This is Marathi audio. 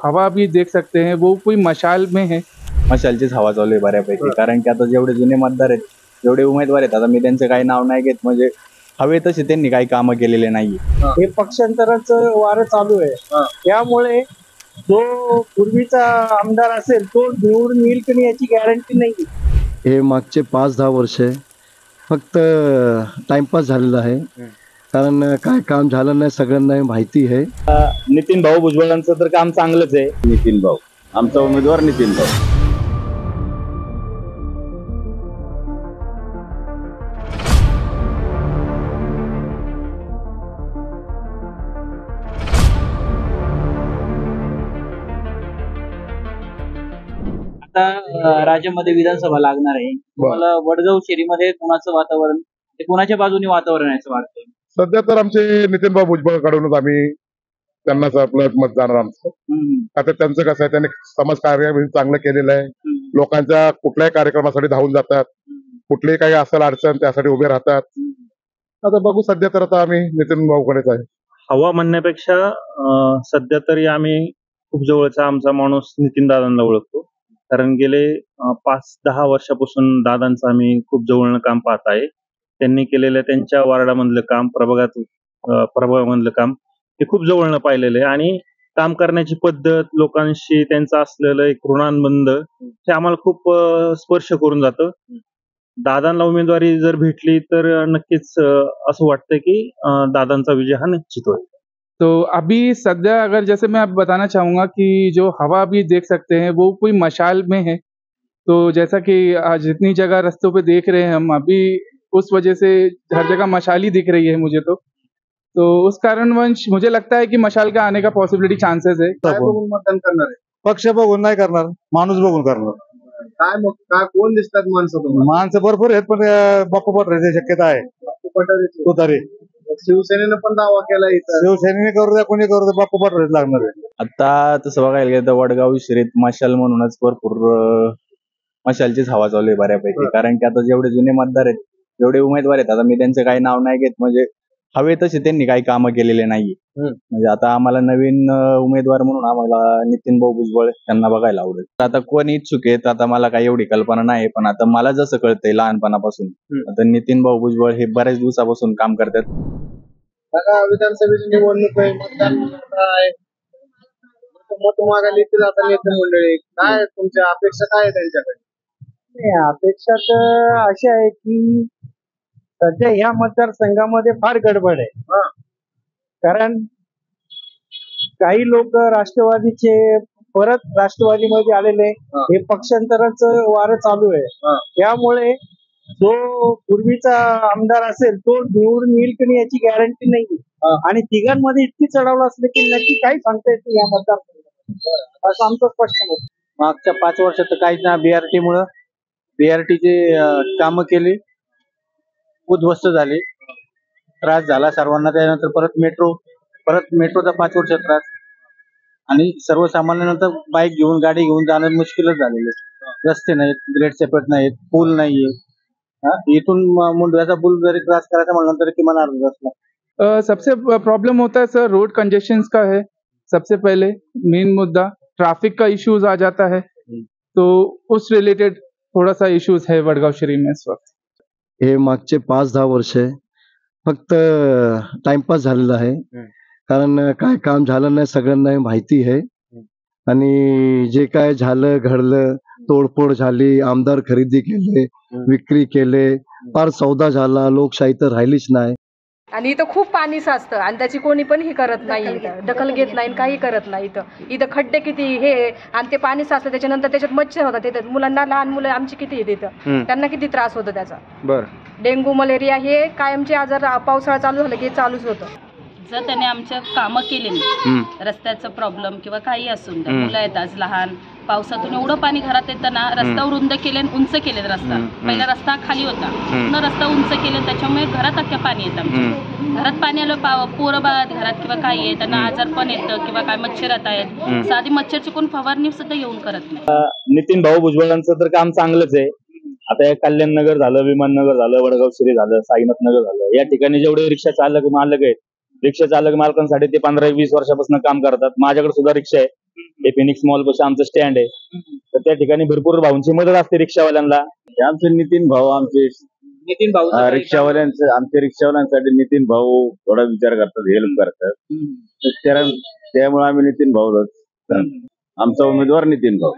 हवा भी देख सकते हैं वो कोई मशाल में है। मशालचीच हवा चालू आहे बऱ्यापैकी, कारण की आता जेवढे जुने मतदार आहेत, जेवढे उमेदवार आहेत, आता मी त्यांचं काही नाव नाही घेत, म्हणजे हवे तसे त्यांनी काही कामं केलेले नाही. हे पक्षांतराचं वारं चालू आहे, त्यामुळे जो पूर्वीचा आमदार असेल तो निवडून येईल की नाही याची गॅरंटी नाही. हे मागचे 5-10 वर्ष फक्त टाइमपास झालेला आहे, कारण काय काम झालं नाही सगळ्यांना माहिती आहे. नितीन भाऊ भुजबळांचं तर काम चांगलंच आहे. नितीन भाऊ, आमचा उमेदवार नितीन भाऊ. आता राज्यामध्ये विधानसभा लागणार आहे. तुम्हाला वडगाव शेरीमध्ये कुणाचं वातावरण, ते कुणाच्या बाजूने वातावरण आहे असं वाटतंय? सध्या तर आमचे नितीन भाऊ भुजबळ कडूनच आम्ही त्यांनाच आपलं मत जाणार आमचं. आता त्यांचं कसं आहे, त्यांनी समाज कार्य चांगलं केलेलं आहे. लोकांच्या कुठल्याही कार्यक्रमासाठी धावून जातात, कुठलीही काही असेल अडचण त्यासाठी उभे राहतात. आता बघू, सध्या तर आता आम्ही नितीन भाऊकडेच आहे. हवा म्हणण्यापेक्षा सध्या तरी आम्ही खूप जवळचा आमचा माणूस नितीन दादांना ओळखतो, कारण गेले 5-10 वर्षापासून दादांचं आम्ही खूप जवळनं काम पाहत आहे. त्यांनी केलेलं त्यांच्या वार्डामधलं काम, प्रभागामधलं काम हे खूप जवळनं पाहिलेलं आहे, आणि काम करण्याची पद्धत, लोकांशी त्यांचं असलेलं एक ऋणानुबंध हे आम्हाला खूप स्पर्श करून जातं. दादांना उमेदवारी जर भेटली तर नक्कीच असं वाटतं की दादांचा विजय हा निश्चित होईल. तो अभी सद्या अगर जैसे मैं अब बताना चाहूँगा कि जो हवा अभी देख सकते हैं वो कोई मशाल में है। तो जैसा कि आज जितनी जगह रास्तों पे देख रहे हैं हम अभी, उस वजह से हर जगह मशाल ही दिख रही है मुझे तो उस कारणवश मुझे लगता है कि मशाल का आने का पॉसिबिलिटी चांसेस है। काय बघून मतदान करणार आहे? पक्ष बघून नाही करणार, माणूस बघून करणार. काय मग काय कोण दिसतात माणसं तुम्हाला? माणसं भरपूर आहेत, पण बाप्पा पटण्याची शक्यता आहे. बापू पठारेचे. तो तरी शिवसेनेनं पण दावा केला इथं. शिवसेनेने करू द्या, कोणी करू द्या, बाप्पा पटण्याच लागणार आहे. आता तसं बघायला गेलं तर वडगाव शिरीत मशाल म्हणूनच भरपूर मशालचीच हवा चालू आहे बऱ्यापैकी, कारण की आता जेवढे जुने मतदार आहेत, जेवढे उमेदवार आहेत, आता मी त्यांचं काही नाव नाही घेत, म्हणजे हवे तसे त्यांनी काही कामं केलेले नाही. म्हणजे आता आम्हाला नवीन उमेदवार म्हणून आम्हाला नितीन भाऊ भुजबळ त्यांना बघायला आवडेल. आता कोण इच्छुक आहेत आता मला काही एवढी कल्पना नाही, पण आता मला जसं कळतंय लहानपणापासून, आता नितीन भाऊ भुजबळ हे बऱ्याच दिवसापासून काम करतात. बघा, विधानसभेची निवडणूक आहे, मतदान आहे, मत मागायला येतील आता नेते मंडळी. काय तुमच्या अपेक्षा काय आहे त्यांच्याकडे? अपेक्षा तर अशी आहे की सध्या ह्या मतदारसंघामध्ये फार गडबड आहे. कारण काही लोक राष्ट्रवादीचे परत राष्ट्रवादीमध्ये आलेले, हे पक्षांतराचं वारं चालू आहे, त्यामुळे जो पूर्वीचा आमदार असेल तो निवडून येईल की नाही याची गॅरंटी नाही. आणि तिघांमध्ये इतकी चढावलं असलं की नक्की काही सांगता येत नाही या मतदारसंघात, असं आमचं स्पष्ट मत. मागच्या 5 वर्षात तर काहीच ना, बीआरटी मुळे बीआरटीचे कामं केली, उद्ध्वस्त झाले, त्रास झाला सर्वांना. त्यानंतर परत मेट्रोचा 5 वर्षात त्रास, आणि सर्वसामान्यांना बाईक घेऊन गाडी घेऊन जाणं मुश्किलच झालेलं आहे. रस्ते नाहीत, ग्रेड सेपरेट नाहीत, पूल नाहीये. इथून मुंडव्याचा पूल जरी क्रॉस करायचा म्हणलं तर किमान अर्धा तास लागतो. सबसे प्रॉब्लम होता है सर, रोड कंजेशंस का है सबसे पहले मेन मुद्दा। ट्रैफिक का इश्यूज आ जाता है, तो उस रिलेटेड थोड़ा सा इश्यूज है वडगाव शहरी में इस वक्त. हे मागचे 5-10 वर्ष फक्त टाइमपास झालेला आहे, कारण काय काम झालं नाही सगळ्यांना माहिती आहे. आणि जे काय झालं घडलं, तोडफोड झाली, आमदार खरेदी केले, विक्री केले, फार सौदा झाला, लोकशाही तर राहिलीच नाही. आणि इथं खूप पाणी साचतं आणि त्याची कोणी पण हे करत नाही, दखल घेत नाही, काही करत नाही. इथं खड्डे किती हे, आणि ते पाणी साचलं त्याच्यानंतर त्याच्यात मच्छर होतात. तिथं मुलांना, लहान मुलं आमची किती येते तिथं, त्यांना किती त्रास होतो त्याचा. डेंग्यू, मलेरिया हे कायमचे आजार पावसाळा चालू झालं की चालूच होतं. जर त्याने आमच्या कामं केले नाही, रस्त्याचं प्रॉब्लेम किंवा काही असून द्या, मुलं आहेत आज लहान, पावसातून एवढं पाणी घरात येतं ना, रस्ता रुंद केले, उंच केले रस्ता. पहिला रस्ता खाली होता, पुन्हा रस्ता उंच केले, त्याच्यामुळे घरात अख्ख्या पाणी येतं. आमच्या घरात पाणी आलं, पोरं बाळात घरात किंवा काही आहे, त्यांना आजार पण येतं किंवा काय मच्छर येत आहेत. साधी मच्छरची कोण फवारणी सुद्धा येऊन करत नाही. नितीन भाऊ भुजबळांचं तर काम चांगलंच आहे. आता कल्याण नगर झालं, विमाननगर झालं, वडगाव शिरी झालं, साईनाथ नगर झालं, या ठिकाणी जेवढे रिक्षा चालक मालक आहेत, रिक्षा चालक मालकांसाठी ते 15-20 वर्षापासून काम करतात. माझ्याकडे सुद्धा रिक्षा आहे, हे फिनिक्स मॉल पाशी आमचं स्टँड आहे, तर त्या ठिकाणी भरपूर भाऊंची मदत असते रिक्षावाल्यांना. आमचे नितीन भाऊ आमचे नितीन भाऊ रिक्षावाल्यांचं आमच्या रिक्षावाल्यांसाठी नितीन भाऊ थोडा विचार करतात, हेल्प करतात. त्यामुळे आम्ही नितीन भाऊ आमचा उमेदवार नितीन भाऊ.